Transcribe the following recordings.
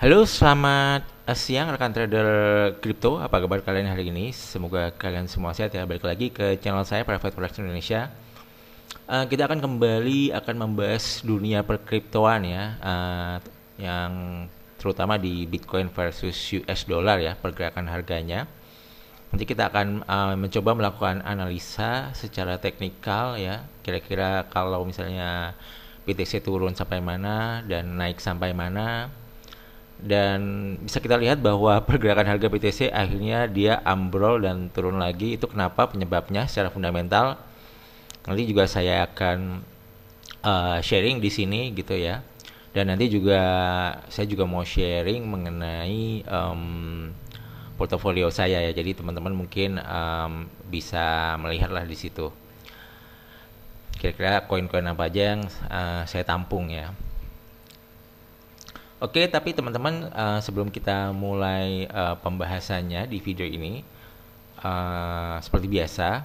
Halo, selamat siang rekan trader kripto. Apa kabar kalian hari ini? Semoga kalian semua sehat ya. Balik lagi ke channel saya Private Production Indonesia. Kita akan kembali membahas dunia perkriptoan ya, yang terutama di Bitcoin versus US dollar ya, pergerakan harganya. Nanti kita akan mencoba melakukan analisa secara teknikal ya. Kira-kira kalau misalnya BTC turun sampai mana dan naik sampai mana, dan bisa kita lihat bahwa pergerakan harga BTC akhirnya dia ambrol dan turun lagi. Itu kenapa, penyebabnya secara fundamental. Nanti juga saya akan sharing di sini gitu ya. Dan nanti juga saya juga mau sharing mengenai portofolio saya ya. Jadi teman-teman mungkin bisa melihatlah di situ. Kira-kira koin-koin apa aja yang saya tampung ya. Oke, tapi teman-teman, sebelum kita mulai pembahasannya di video ini, seperti biasa,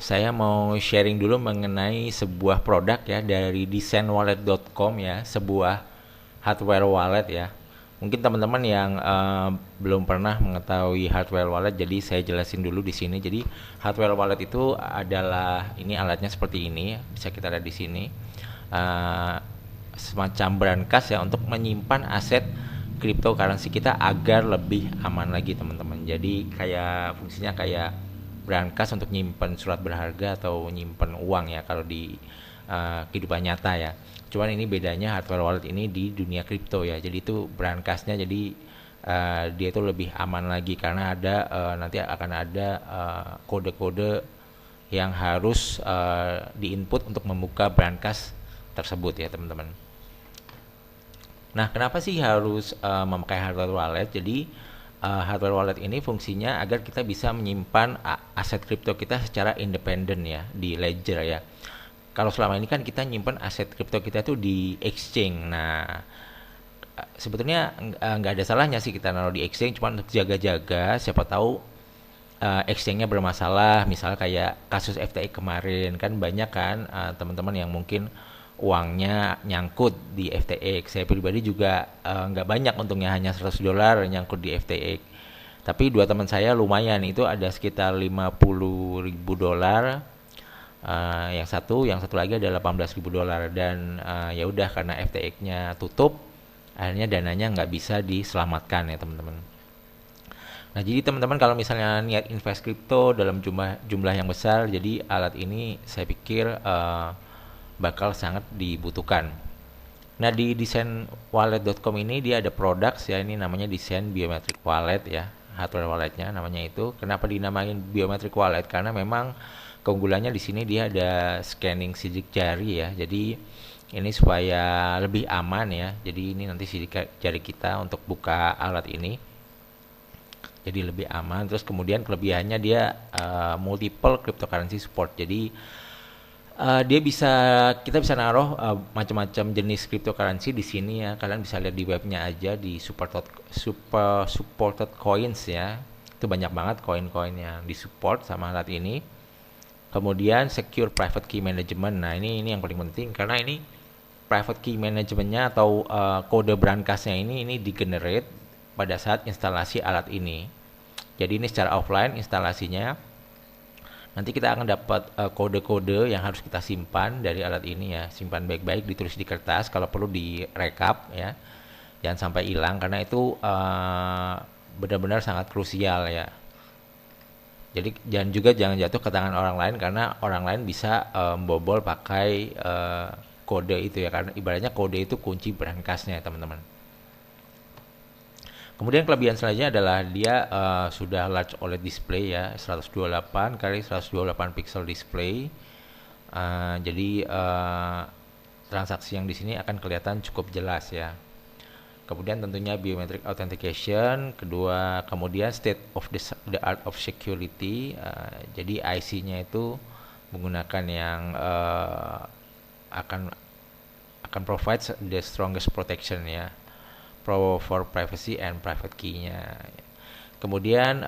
saya mau sharing dulu mengenai sebuah produk ya dari designwallet.com ya, sebuah hardware wallet ya. Mungkin teman-teman yang belum pernah mengetahui hardware wallet, jadi saya jelasin dulu di sini. Jadi hardware wallet itu adalah, ini alatnya seperti ini, bisa kita lihat di sini. Semacam brankas ya untuk menyimpan aset cryptocurrency kita agar lebih aman lagi teman-teman. Jadi kayak fungsinya kayak brankas untuk nyimpan surat berharga atau nyimpan uang ya kalau di kehidupan nyata ya. Cuman ini bedanya hardware wallet ini di dunia kripto ya. Jadi itu brankasnya, jadi dia itu lebih aman lagi karena ada nanti akan ada kode-kode yang harus diinput untuk membuka brankas tersebut ya teman-teman. Nah, kenapa sih harus memakai hardware wallet? Jadi hardware wallet ini fungsinya agar kita bisa menyimpan aset kripto kita secara independen ya di ledger ya. Kalau selama ini kan kita nyimpan aset kripto kita tuh di exchange. Nah, sebetulnya nggak ada salahnya sih kita naruh di exchange, cuma untuk jaga-jaga. Siapa tahu exchange-nya bermasalah. Misal kayak kasus FTX kemarin kan banyak kan teman-teman yang mungkin uangnya nyangkut di FTX. Saya pribadi juga nggak banyak, untungnya hanya $100 nyangkut di FTX. Tapi dua teman saya lumayan, itu ada sekitar $50.000. Yang satu lagi ada $18.000 dan ya udah karena FTX-nya tutup, akhirnya dananya nggak bisa diselamatkan ya teman-teman. Nah, jadi teman-teman kalau misalnya niat invest kripto dalam jumlah yang besar, jadi alat ini saya pikir bakal sangat dibutuhkan. Nah, di designwallet.com ini dia ada produk ya, ini namanya design biometric wallet ya, hardware walletnya namanya itu. Kenapa dinamain biometric wallet? Karena memang keunggulannya di sini dia ada scanning sidik jari ya. Jadi ini supaya lebih aman ya. Jadi ini nanti sidik jari kita untuk buka alat ini. Jadi lebih aman. Terus kemudian kelebihannya dia multiple cryptocurrency support. Jadi kita bisa naruh macam-macam jenis cryptocurrency di sini ya. Kalian bisa lihat di webnya aja di supported coins ya. Itu banyak banget koin-koin yang disupport sama alat ini. Kemudian secure private key management. Nah, ini yang paling penting karena ini private key managementnya atau kode brankasnya ini di-generate pada saat instalasi alat ini. Jadi ini secara offline instalasinya. Nanti kita akan dapat kode-kode yang harus kita simpan dari alat ini ya. Simpan baik-baik, ditulis di kertas, kalau perlu direkap ya. Jangan sampai hilang karena itu benar-benar sangat krusial ya. Jadi jangan jatuh ke tangan orang lain karena orang lain bisa membobol pakai kode itu ya, karena ibaratnya kode itu kunci brankasnya teman-teman. Kemudian kelebihan selanjutnya adalah dia sudah large OLED display ya, 128 kali 128 pixel display. Jadi transaksi yang di sini akan kelihatan cukup jelas ya. Kemudian tentunya biometric authentication, kemudian state of the art of security. Jadi IC-nya itu menggunakan yang akan provide the strongest protection ya, for privacy and private key-nya. Kemudian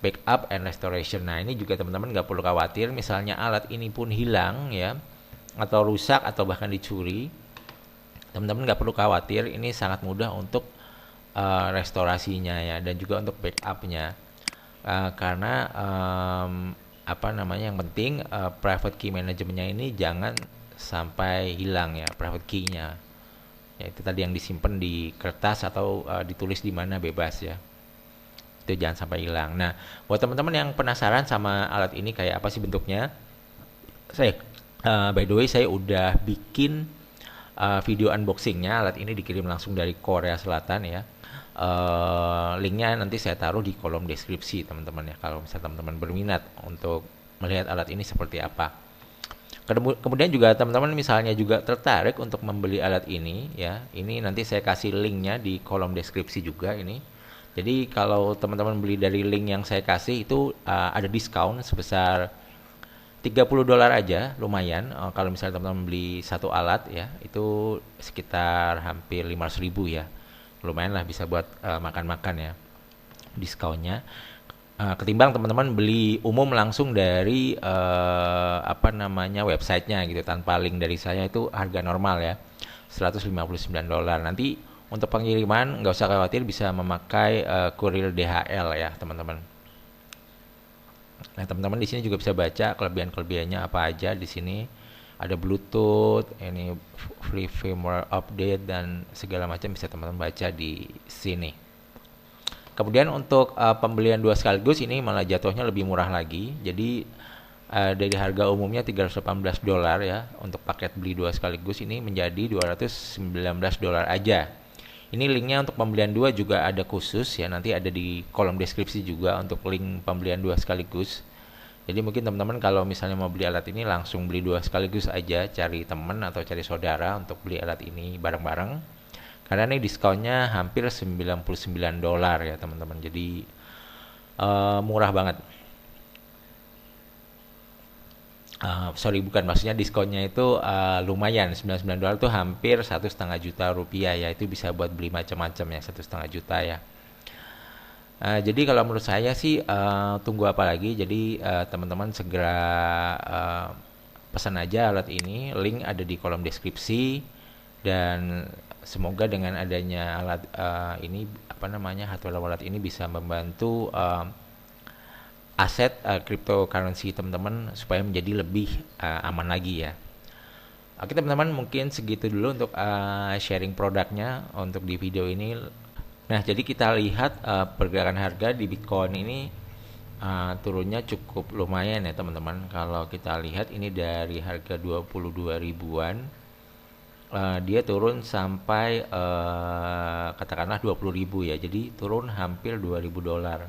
backup and restoration. Nah, ini juga teman-teman nggak perlu khawatir, misalnya alat ini pun hilang ya, atau rusak atau bahkan dicuri, teman-teman nggak perlu khawatir, ini sangat mudah untuk restorasinya ya, dan juga untuk backupnya. Karena apa namanya, yang penting private key manajemennya ini jangan sampai hilang ya, private key-nya. Ya, itu tadi yang disimpan di kertas atau ditulis di mana bebas ya. Itu jangan sampai hilang. Nah, buat teman-teman yang penasaran sama alat ini kayak apa sih bentuknya, saya by the way saya udah bikin video unboxingnya. Alat ini dikirim langsung dari Korea Selatan ya. Linknya nanti saya taruh di kolom deskripsi teman-teman ya, kalau misalnya teman-teman berminat untuk melihat alat ini seperti apa. Kemudian juga teman-teman misalnya juga tertarik untuk membeli alat ini ya, ini nanti saya kasih linknya di kolom deskripsi juga ini. Jadi kalau teman-teman beli dari link yang saya kasih itu ada diskon sebesar $30 aja, lumayan. Kalau misalnya teman-teman beli satu alat ya, itu sekitar hampir 500.000 ya. Lumayan lah, bisa buat makan-makan ya diskonnya. Ketimbang teman-teman beli umum langsung dari apa namanya, websitenya gitu tanpa link dari saya, itu harga normal ya $159. Nanti untuk pengiriman nggak usah khawatir, bisa memakai kurir DHL ya teman-teman. Nah, teman-teman di sini juga bisa baca kelebihan-kelebihannya apa aja di sini. Ada Bluetooth, ini free firmware update dan segala macam bisa teman-teman baca di sini. Kemudian untuk pembelian 2 sekaligus ini malah jatuhnya lebih murah lagi. Jadi dari harga umumnya $318 ya, untuk paket beli 2 sekaligus ini menjadi $219 aja. Ini linknya untuk pembelian 2 juga ada khusus ya, nanti ada di kolom deskripsi juga untuk link pembelian 2 sekaligus. Jadi mungkin teman-teman kalau misalnya mau beli alat ini langsung beli 2 sekaligus aja, cari teman atau cari saudara untuk beli alat ini bareng-bareng. Karena ini diskonnya hampir $99 ya teman-teman. Jadi murah banget. Sorry, bukan, maksudnya diskonnya itu lumayan. $99 itu hampir 1,5 juta rupiah ya. Itu bisa buat beli macam-macam ya, 1,5 juta ya. Jadi kalau menurut saya sih tunggu apa lagi. Jadi teman-teman segera pesan aja alat ini. Link ada di kolom deskripsi. Dan semoga dengan adanya alat ini, apa namanya, hardware wallet ini bisa membantu aset cryptocurrency teman-teman supaya menjadi lebih aman lagi ya. Oke teman-teman, mungkin segitu dulu untuk sharing produknya untuk di video ini. Nah, jadi kita lihat pergerakan harga di Bitcoin ini turunnya cukup lumayan ya teman-teman. Kalau kita lihat ini dari harga 22 ribuan, dia turun sampai katakanlah 20.000 ya. Jadi turun hampir $2.000.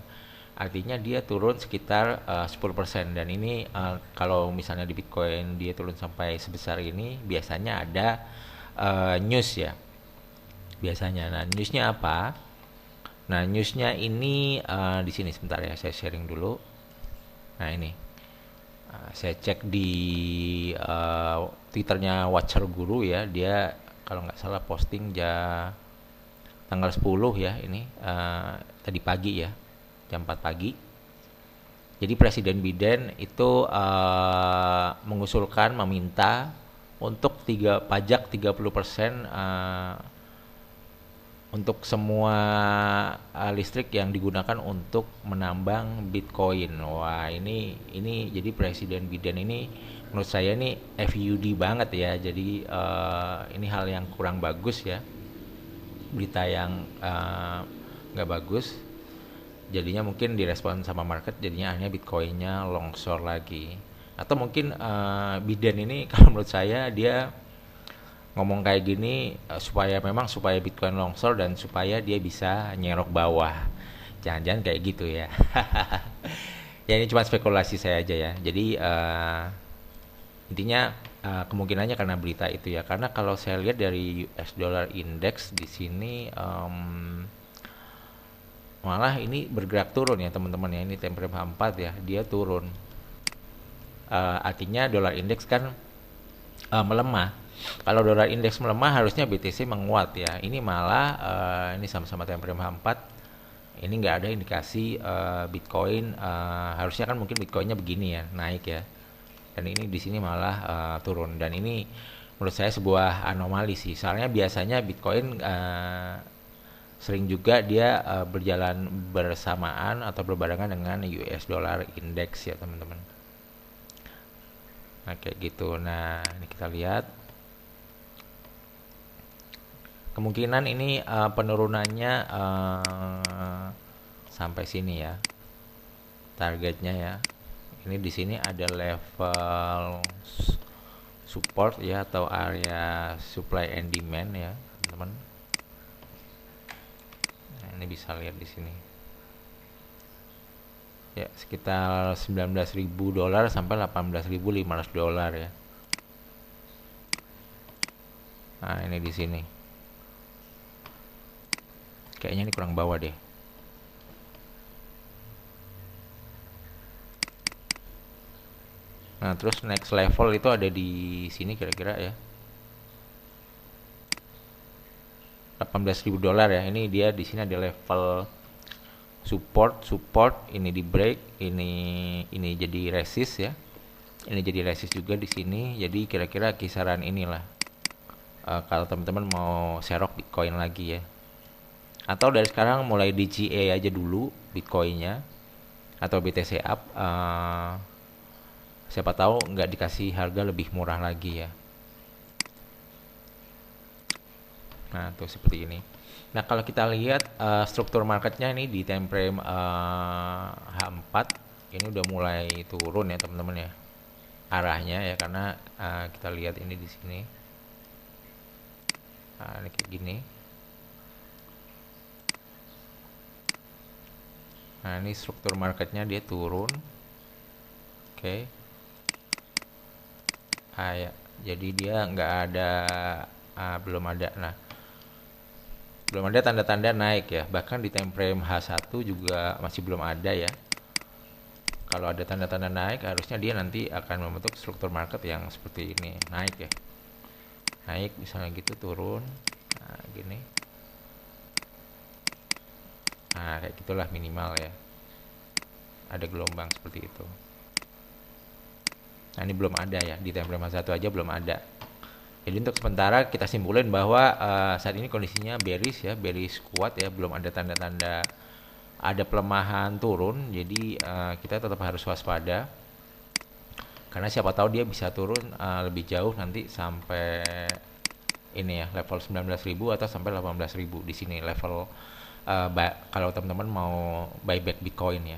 Artinya dia turun sekitar 10%. Dan ini kalau misalnya di Bitcoin dia turun sampai sebesar ini, biasanya ada news ya. Biasanya. Nah, newsnya apa? Nah, newsnya ini di sini sebentar ya, saya sharing dulu. Nah, ini saya cek di Twitternya Watcher Guru ya. Dia kalau nggak salah posting tanggal 10 ya, ini tadi pagi ya, jam 4 pagi. Jadi Presiden Biden itu mengusulkan, meminta untuk pajak 30% untuk semua listrik yang digunakan untuk menambang Bitcoin. Wah, ini jadi Presiden Biden ini menurut saya ini FUD banget ya. Jadi ini hal yang kurang bagus ya, berita yang nggak bagus. Jadinya mungkin direspon sama market, jadinya akhirnya Bitcoinnya longsor lagi. Atau mungkin Biden ini kalau menurut saya dia ngomong kayak gini supaya Bitcoin longsor dan supaya dia bisa nyerok bawah. Jangan-jangan kayak gitu ya. Ya, ini cuma spekulasi saya aja ya. Jadi intinya kemungkinannya karena berita itu ya. Karena kalau saya lihat dari US Dollar Index di sini malah ini bergerak turun ya teman-teman ya. Ini time frame 4 ya, dia turun. Artinya dolar indeks kan melemah. Kalau dolar indeks melemah harusnya BTC menguat ya. Ini malah ini sama-sama time frame 4. Ini nggak ada indikasi Bitcoin, harusnya kan mungkin Bitcoinnya begini ya, naik ya. Dan ini di sini malah turun. Dan ini menurut saya sebuah anomali sih. Soalnya biasanya Bitcoin sering juga dia berjalan bersamaan atau berbarengan dengan US dollar index ya teman-teman. Nah kayak gitu. Nah ini kita lihat kemungkinan ini penurunannya sampai sini ya targetnya ya. Ini di sini ada level support ya atau area supply and demand ya teman-teman. Nah, ini bisa lihat di sini ya sekitar $19.000 sampai $18.500 ya. Nah ini di sini kayaknya ini kurang bawah deh. Nah terus next level itu ada di sini kira-kira ya $18.000 ya. Ini dia di sini ada level support ini di break, ini jadi resist ya. Ini jadi resist juga di sini. Jadi kira-kira kisaran inilah kalau teman-teman mau serok Bitcoin lagi ya. Atau dari sekarang mulai DCA aja dulu Bitcoinnya atau BTC up. Siapa tahu nggak dikasih harga lebih murah lagi ya. Nah tuh seperti ini. Nah kalau kita lihat struktur marketnya ini di time frame H4 ini udah mulai turun ya teman-teman ya arahnya ya karena kita lihat ini di sini. Nah, ini kayak gini. Nah ini struktur marketnya dia turun. Oke. Ya, jadi dia nggak ada belum ada. Nah belum ada tanda-tanda naik ya, bahkan di time frame H1 juga masih belum ada ya. Kalau ada tanda-tanda naik harusnya dia nanti akan membentuk struktur market yang seperti ini, naik ya, naik misalnya gitu, turun nah gini, nah kayak gitulah minimal ya, ada gelombang seperti itu. Nah ini belum ada ya, di time frame H1 aja belum ada. Jadi untuk sementara kita simpulin bahwa saat ini kondisinya bearish ya, bearish kuat ya, belum ada tanda-tanda ada pelemahan turun. Jadi kita tetap harus waspada karena siapa tahu dia bisa turun lebih jauh nanti sampai ini ya level 19.000 atau sampai 18.000 di sini level kalau teman-teman mau buyback Bitcoin ya.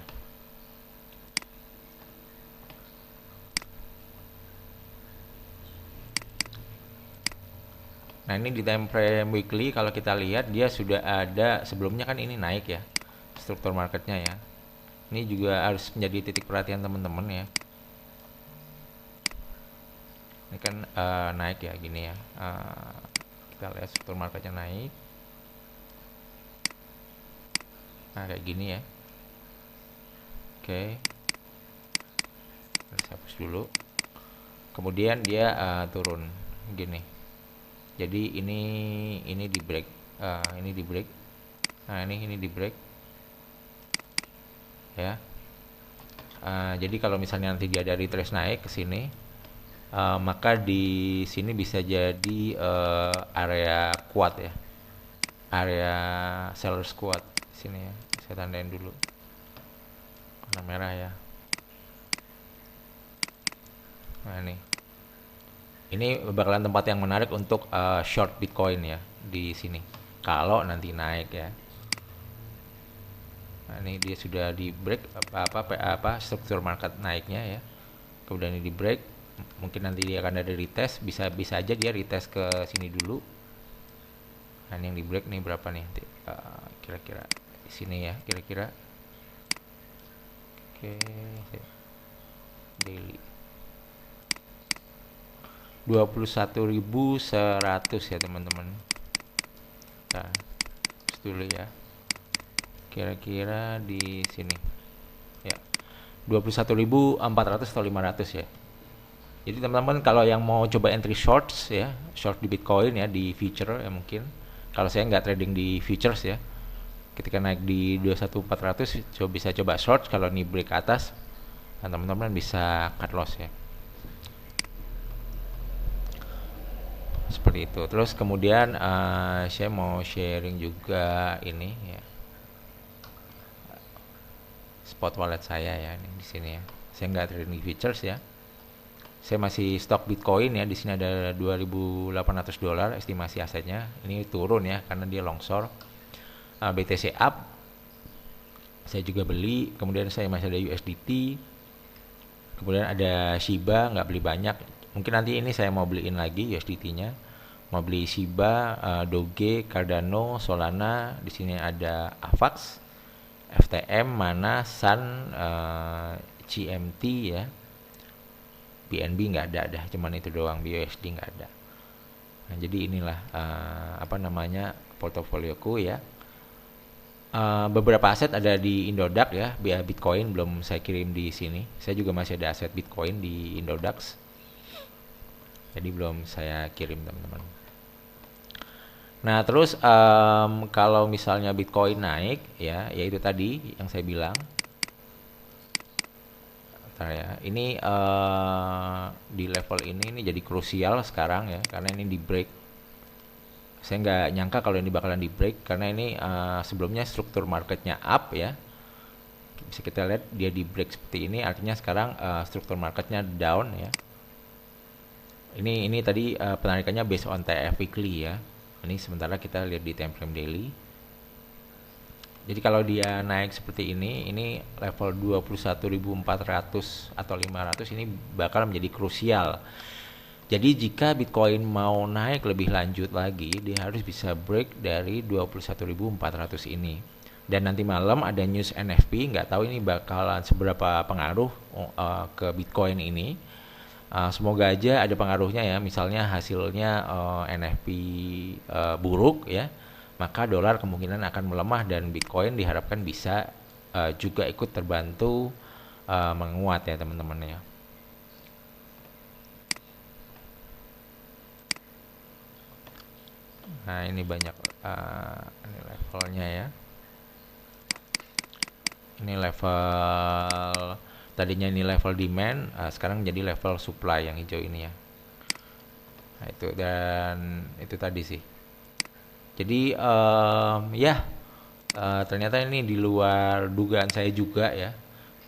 Nah ini di time frame weekly kalau kita lihat dia sudah ada sebelumnya kan ini naik ya struktur marketnya ya. Ini juga harus menjadi titik perhatian teman-teman ya. Ini kan naik ya gini ya. Kita lihat struktur marketnya naik. Nah kayak gini ya. Oke. Kita hapus dulu. Kemudian dia turun gini. Jadi ini di break, ini di break. Nah ini di break, ya. Jadi kalau misalnya nanti dia ada retrace naik ke sini, maka di sini bisa jadi area kuat ya, area seller squat di sini ya. Saya tandain dulu warna merah ya. Nah ini bakalan tempat yang menarik untuk short Bitcoin ya di sini. Kalau nanti naik ya. Nah, ini dia sudah di break apa struktur market naiknya ya. Kemudian ini di break, mungkin nanti dia akan ada retest, bisa aja dia retest ke sini dulu. Nah, ini yang di break nih berapa nih? Kira-kira di sini ya, kira-kira. Oke, daily 21.100 ya teman-teman. Nah, dulu ya. Kira-kira di sini. Ya. 21.400 atau 500 ya. Jadi teman-teman kalau yang mau coba entry shorts ya, short di Bitcoin ya di future ya mungkin. Kalau saya nggak trading di futures ya. Ketika naik di 21.400 bisa coba short, kalau ini break atas teman-teman bisa cut loss ya. seperti itu. Terus kemudian saya mau sharing juga ini ya, spot wallet saya ya, ini di sini ya. Saya nggak trading futures ya. Saya masih stok Bitcoin ya. Di sini ada $2.800 estimasi asetnya. Ini turun ya karena dia longsor. BTC up. Saya juga beli. Kemudian saya masih ada USDT. Kemudian ada Shiba, nggak beli banyak. Mungkin nanti ini saya mau beliin lagi USDT-nya. Mau beli Shiba, Doge, Cardano, Solana. Di sini ada AVAX, FTM, Mana, Sun, GMT ya. BNB nggak ada, cuman itu doang. BUSD nggak ada. Nah, jadi inilah portofolioku ya. Beberapa aset ada di Indodax ya, Bitcoin belum saya kirim di sini. Saya juga masih ada aset Bitcoin di Indodax. Jadi belum saya kirim teman-teman. Nah terus kalau misalnya Bitcoin naik ya, yaitu tadi yang saya bilang. Ya, ini di level ini jadi krusial sekarang ya, karena ini di break. Saya nggak nyangka kalau ini bakalan di break karena ini sebelumnya struktur marketnya up ya. Bisa kita lihat dia di break seperti ini, artinya sekarang struktur marketnya down ya. Ini tadi penarikannya based on TF weekly ya. Ini sementara kita lihat di time frame daily. Jadi kalau dia naik seperti ini level 21.400 atau 500 ini bakal menjadi krusial. Jadi jika Bitcoin mau naik lebih lanjut lagi, dia harus bisa break dari 21.400 ini. Dan nanti malam ada news NFP, nggak tahu ini bakalan seberapa pengaruh ke Bitcoin ini. Semoga aja ada pengaruhnya ya, misalnya hasilnya NFP buruk ya, maka dolar kemungkinan akan melemah dan Bitcoin diharapkan bisa juga ikut terbantu menguat ya teman-teman ya. Nah ini banyak ini levelnya ya. Ini level tadinya ini level demand, sekarang jadi level supply yang hijau ini ya. Nah itu, dan itu tadi sih. Jadi ternyata ini di luar dugaan saya juga ya.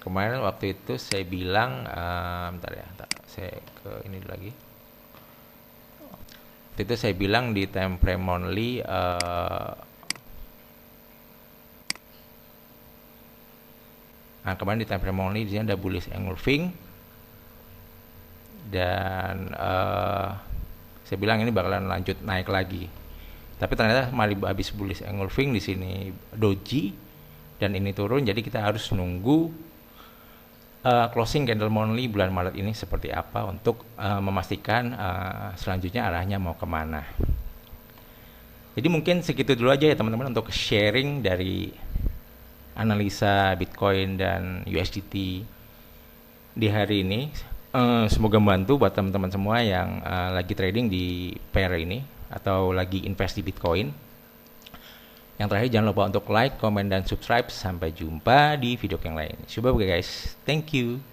Kemarin waktu itu saya bilang, saya ke ini lagi. Waktu itu saya bilang di time frame only kemarin di time frame only di sini ada bullish engulfing dan saya bilang ini bakalan lanjut naik lagi. Tapi ternyata malah habis bullish engulfing di sini doji dan ini turun, jadi kita harus nunggu closing candle monthly bulan Maret ini seperti apa untuk memastikan selanjutnya arahnya mau kemana. Jadi mungkin segitu dulu aja ya teman-teman untuk sharing dari analisa Bitcoin dan USDT di hari ini. Semoga membantu buat teman-teman semua yang lagi trading di pair ini atau lagi invest di Bitcoin. Yang terakhir jangan lupa untuk like, comment, dan subscribe. Sampai jumpa di video yang lain. Coba guys, thank you.